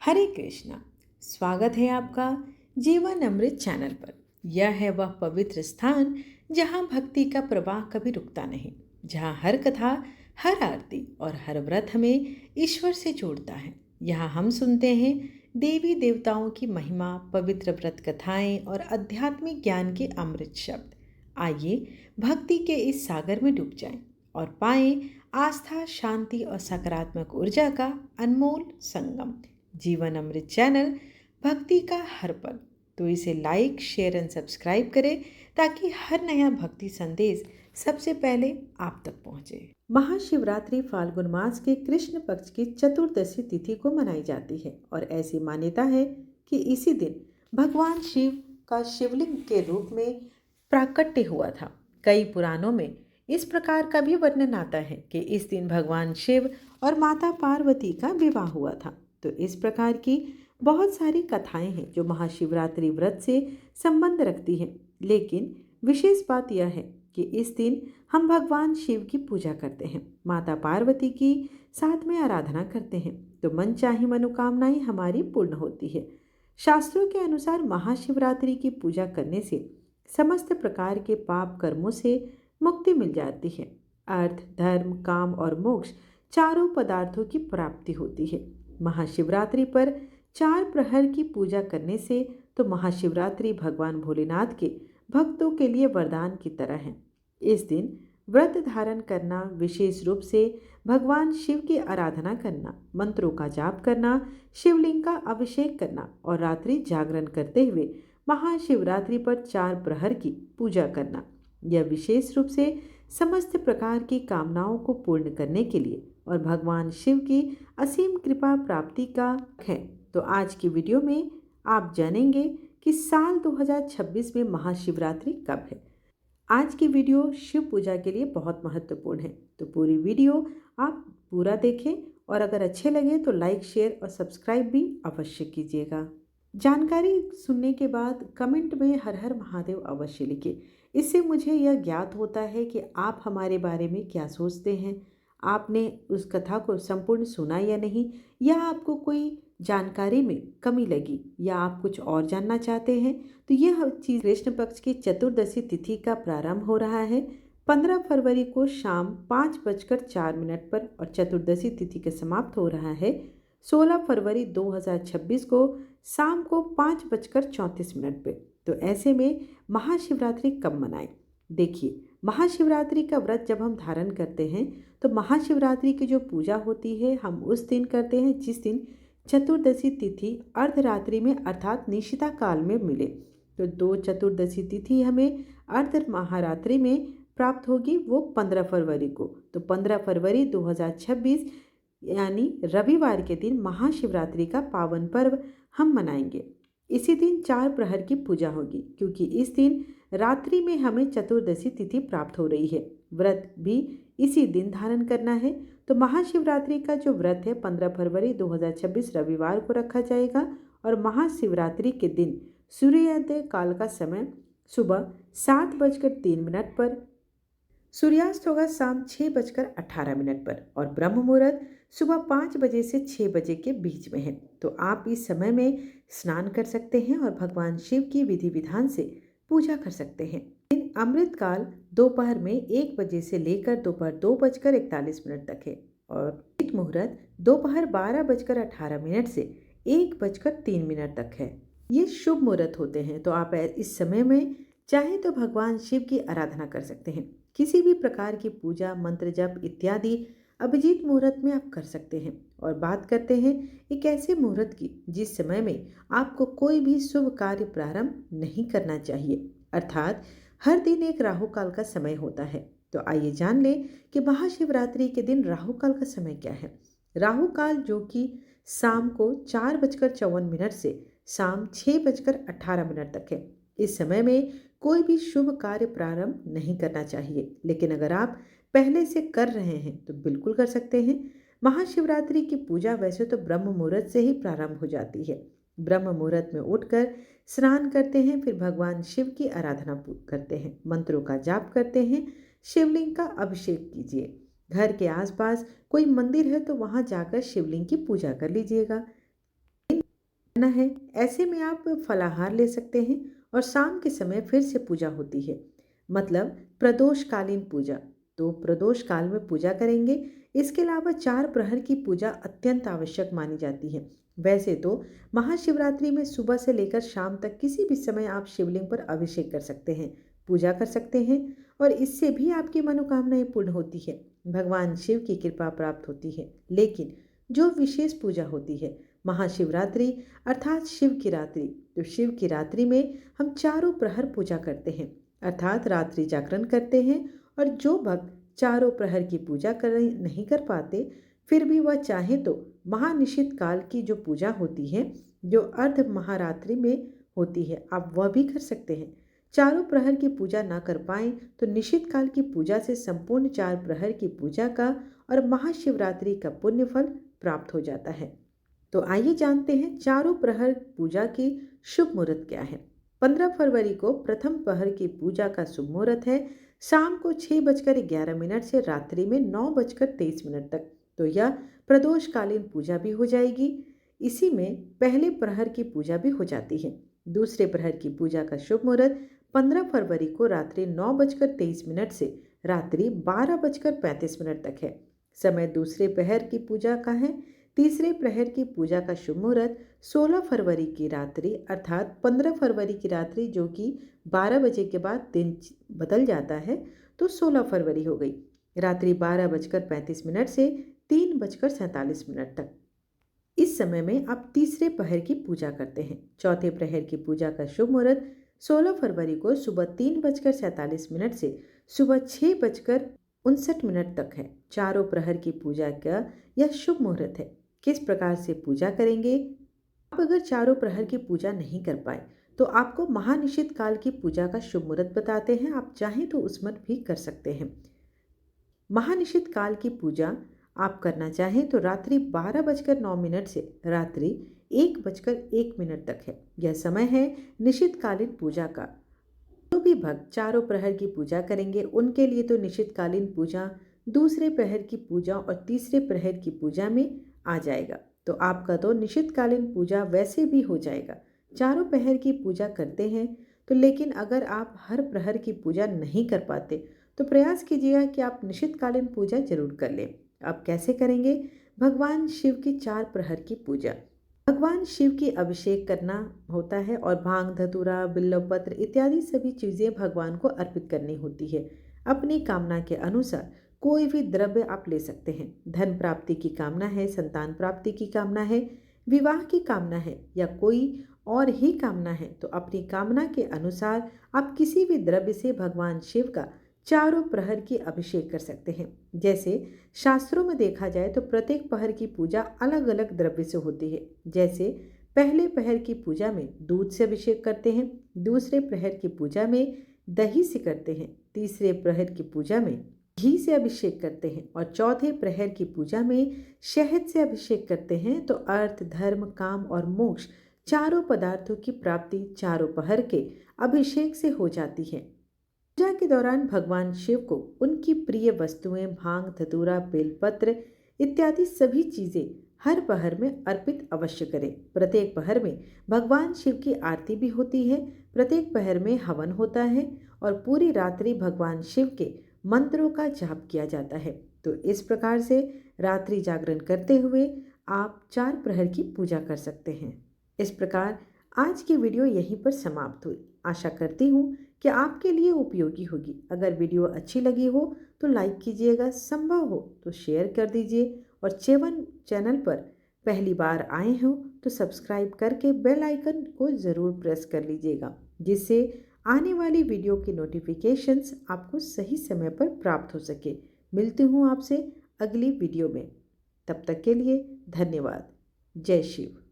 हरे कृष्णा। स्वागत है आपका जीवन अमृत चैनल पर। यह है वह पवित्र स्थान जहाँ भक्ति का प्रवाह कभी रुकता नहीं, जहाँ हर कथा, हर आरती और हर व्रत हमें ईश्वर से जोड़ता है। यहाँ हम सुनते हैं देवी देवताओं की महिमा, पवित्र व्रत कथाएं और आध्यात्मिक ज्ञान के अमृत शब्द। आइए भक्ति के इस सागर में डूब जाएं और पाएं आस्था, शांति और सकारात्मक ऊर्जा का अनमोल संगम। जीवन अमृत चैनल भक्ति का हर पल, तो इसे लाइक, शेयर एंड सब्सक्राइब करें ताकि हर नया भक्ति संदेश सबसे पहले आप तक पहुंचे। महाशिवरात्रि फाल्गुन मास के कृष्ण पक्ष की चतुर्दशी तिथि को मनाई जाती है और ऐसी मान्यता है कि इसी दिन भगवान शिव का शिवलिंग के रूप में प्राकट्य हुआ था। कई पुराणों में इस प्रकार का भी वर्णन आता है कि इस दिन भगवान शिव और माता पार्वती का विवाह हुआ था। तो इस प्रकार की बहुत सारी कथाएं हैं जो महाशिवरात्रि व्रत से संबंध रखती हैं, लेकिन विशेष बात यह है कि इस दिन हम भगवान शिव की पूजा करते हैं, माता पार्वती की साथ में आराधना करते हैं, तो मनचाही मनोकामनाएं हमारी पूर्ण होती है। शास्त्रों के अनुसार महाशिवरात्रि की पूजा करने से समस्त प्रकार के पाप कर्मों से मुक्ति मिल जाती है। अर्थ, धर्म, काम और मोक्ष चारों पदार्थों की प्राप्ति होती है। महाशिवरात्रि पर 4 प्रहर की पूजा करने से तो महाशिवरात्रि भगवान भोलेनाथ के भक्तों के लिए वरदान की तरह है। इस दिन व्रत धारण करना, विशेष रूप से भगवान शिव की आराधना करना, मंत्रों का जाप करना, शिवलिंग का अभिषेक करना और रात्रि जागरण करते हुए महाशिवरात्रि पर 4 प्रहर की पूजा करना, यह विशेष रूप से समस्त प्रकार की कामनाओं को पूर्ण करने के लिए और भगवान शिव की असीम कृपा प्राप्ति का है। तो आज की वीडियो में आप जानेंगे कि साल 2026 में महाशिवरात्रि कब है। आज की वीडियो शिव पूजा के लिए बहुत महत्वपूर्ण है, तो पूरी वीडियो आप पूरा देखें और अगर अच्छे लगे तो लाइक, शेयर और सब्सक्राइब भी अवश्य कीजिएगा। जानकारी सुनने के बाद कमेंट में हर हर महादेव अवश्य लिखें। इससे मुझे यह ज्ञात होता है कि आप हमारे बारे में क्या सोचते हैं, आपने उस कथा को संपूर्ण सुना या नहीं, या आपको कोई जानकारी में कमी लगी या आप कुछ और जानना चाहते हैं। तो यह चीज़ कृष्ण पक्ष की चतुर्दशी तिथि का प्रारंभ हो रहा है 15 फरवरी को शाम 5:04 पर और चतुर्दशी तिथि के समाप्त हो रहा है 16 फरवरी 2026 को शाम को 5:34 पे। तो ऐसे में महाशिवरात्रि कब मनाएं? देखिए, महाशिवरात्रि का व्रत जब हम धारण करते हैं तो महाशिवरात्रि की जो पूजा होती है हम उस दिन करते हैं जिस दिन चतुर्दशी तिथि अर्धरात्रि में अर्थात निशिता काल में मिले। तो 2 चतुर्दशी तिथि हमें अर्ध महारात्रि में प्राप्त होगी, वो 15 फरवरी को। तो 15 फरवरी 2026 यानी रविवार के दिन महाशिवरात्रि का पावन पर्व हम मनाएंगे। इसी दिन 4 प्रहर की पूजा होगी क्योंकि इस दिन रात्रि में हमें चतुर्दशी तिथि प्राप्त हो रही है। व्रत भी इसी दिन धारण करना है। तो महाशिवरात्रि का जो व्रत है 15 फरवरी 2026 रविवार को रखा जाएगा और महाशिवरात्रि के दिन सूर्योदय काल का समय सुबह 7:03 पर, सूर्यास्त होगा शाम 6:18 पर और ब्रह्म मुहूर्त सुबह 5 बजे से 6 बजे के बीच में है। तो आप इस समय में स्नान कर सकते हैं और भगवान शिव की विधि विधान से पूजा कर सकते हैं। दिन अमृत काल दोपहर में 1 बजे से लेकर दोपहर 2:41 तक है और अमृत मुहूर्त दोपहर 12:18 से 1:03 तक है। ये शुभ मुहूर्त होते हैं, तो आप इस समय में चाहे तो भगवान शिव की आराधना कर सकते हैं। किसी भी प्रकार की पूजा, मंत्र जप इत्यादि अभिजीत मुहूर्त में आप कर सकते हैं। और बात करते हैं एक ऐसे मुहूर्त की जिस समय में आपको कोई भी शुभ कार्य प्रारंभ नहीं करना चाहिए, अर्थात हर दिन एक राहु काल का समय होता है। तो आइए जान लें कि महाशिवरात्रि के दिन राहु काल का समय क्या है। राहु काल जो कि शाम को 4:54 से शाम 6:18 तक है। इस समय में कोई भी शुभ कार्य प्रारंभ नहीं करना चाहिए, लेकिन अगर आप पहले से कर रहे हैं तो बिल्कुल कर सकते हैं। महाशिवरात्रि की पूजा वैसे तो ब्रह्म मुहूर्त से ही प्रारंभ हो जाती है। ब्रह्म मुहूर्त में उठकर स्नान करते हैं, फिर भगवान शिव की आराधना करते हैं, मंत्रों का जाप करते हैं, शिवलिंग का अभिषेक कीजिए। घर के आसपास कोई मंदिर है तो वहां जाकर शिवलिंग की पूजा कर लीजिएगा। करना है। ऐसे में आप फलाहार ले सकते हैं और शाम के समय फिर से पूजा होती है, मतलब प्रदोषकालीन पूजा। तो प्रदोष काल में पूजा करेंगे। इसके अलावा 4 प्रहर की पूजा अत्यंत आवश्यक मानी जाती है। वैसे तो महाशिवरात्रि में सुबह से लेकर शाम तक किसी भी समय आप शिवलिंग पर अभिषेक कर सकते हैं, पूजा कर सकते हैं और इससे भी आपकी मनोकामनाएं पूर्ण होती है, भगवान शिव की कृपा प्राप्त होती है। लेकिन जो विशेष पूजा होती है महाशिवरात्रि अर्थात शिव की रात्रि, तो शिव की रात्रि में हम 4 प्रहर पूजा करते हैं, अर्थात रात्रि जागरण करते हैं। और जो भक्त 4 प्रहर की पूजा नहीं कर पाते, फिर भी वह चाहे तो महानिशित काल की जो पूजा होती है, जो अर्ध महारात्रि में होती है, आप वह भी कर सकते हैं। 4 प्रहर की पूजा ना कर पाए तो निशित काल की पूजा से संपूर्ण 4 प्रहर की पूजा का और महाशिवरात्रि का पुण्य फल प्राप्त हो जाता है। तो आइए जानते हैं 4 प्रहर पूजा की शुभ मुहूर्त क्या है। 15 फरवरी को प्रथम प्रहर की पूजा का शुभ मुहूर्त है शाम को 6:11 से रात्रि में 9:23 तक। तो यह प्रदोषकालीन पूजा भी हो जाएगी। इसी में पहले प्रहर की पूजा भी हो जाती है। दूसरे प्रहर की पूजा का शुभ मुहूर्त 15 फरवरी को रात्रि 9:23 से रात्रि 12:35 तक है। समय दूसरे प्रहर की पूजा का है। तीसरे प्रहर की पूजा का शुभ मुहूर्त 16 फरवरी की रात्रि अर्थात 15 फरवरी की रात्रि, जो कि 12 बजे के बाद दिन बदल जाता है, तो 16 फरवरी हो गई, रात्रि 12:35 से 3:47 तक। इस समय में आप तीसरे प्रहर की पूजा करते हैं। चौथे प्रहर की पूजा का शुभ मुहूर्त 16 फरवरी को सुबह 3:47 से सुबह 6:59 तक है। 4 प्रहर की पूजा का यह शुभ मुहूर्त है। किस प्रकार से पूजा करेंगे? आप अगर 4 प्रहर की पूजा नहीं कर पाए तो आपको महानिशित काल की पूजा का शुभ मुहूर्त बताते हैं। आप चाहें तो उसमें भी कर सकते हैं। महानिशित काल की पूजा आप करना चाहें तो रात्रि 12:09 से रात्रि 1:01 तक है। यह समय है निशित कालीन पूजा का। जो भी भक्त 4 प्रहर की पूजा करेंगे उनके लिए तो निशित कालीन पूजा दूसरे प्रहर की पूजा और तीसरे प्रहर की पूजा में आ जाएगा। तो आपका तो निशित कालीन पूजा वैसे भी हो जाएगा। 4 प्रहर की पूजा करते हैं तो, लेकिन अगर आप हर प्रहर की पूजा नहीं कर पाते तो प्रयास कीजिएगा कि आप निशित कालीन पूजा जरूर कर लें। आप कैसे करेंगे? भगवान शिव की 4 प्रहर की पूजा। भगवान शिव की अभिषेक करना होता है और भांग धतूरा बिल्वपत्र इत्यादि सभी चीज़ें भगवान को अर्पित करनी होती है। अपनी कामना के अनुसार कोई भी द्रव्य आप ले सकते हैं। धन प्राप्ति की कामना है, संतान प्राप्ति की कामना है, विवाह की कामना है या कोई और ही कामना है, तो अपनी कामना के अनुसार आप किसी भी द्रव्य से भगवान शिव का 4 प्रहर की अभिषेक कर सकते हैं। जैसे शास्त्रों में देखा जाए तो प्रत्येक प्रहर की पूजा अलग अलग द्रव्य से होती है। जैसे पहले प्रहर की पूजा में दूध से अभिषेक करते हैं, दूसरे प्रहर की पूजा में दही से करते हैं, तीसरे प्रहर की पूजा में घी से अभिषेक करते हैं और चौथे प्रहर की पूजा में शहद से अभिषेक करते हैं। तो अर्थ, धर्म, काम और मोक्ष 4 पदार्थों की प्राप्ति 4 प्रहर के अभिषेक से हो जाती है। पूजा के दौरान भगवान शिव को उनकी प्रिय वस्तुएं भांग धतूरा बेलपत्र इत्यादि सभी चीजें हर प्रहर में अर्पित अवश्य करें। प्रत्येक प्रहर में भगवान शिव की आरती भी होती है, प्रत्येक प्रहर में हवन होता है और पूरी रात्रि भगवान शिव के मंत्रों का जाप किया जाता है। तो इस प्रकार से रात्रि जागरण करते हुए आप 4 प्रहर की पूजा कर सकते हैं। इस प्रकार आज की वीडियो यहीं पर समाप्त हुई। आशा करती हूँ कि आपके लिए उपयोगी होगी। अगर वीडियो अच्छी लगी हो तो लाइक कीजिएगा, संभव हो तो शेयर कर दीजिए और चैनल पर पहली बार आए हो तो सब्सक्राइब करके बेल आइकन को ज़रूर प्रेस कर लीजिएगा, जिससे आने वाली वीडियो की नोटिफिकेशंस आपको सही समय पर प्राप्त हो सके। मिलती हूँ आपसे अगली वीडियो में। तब तक के लिए धन्यवाद। जय शिव।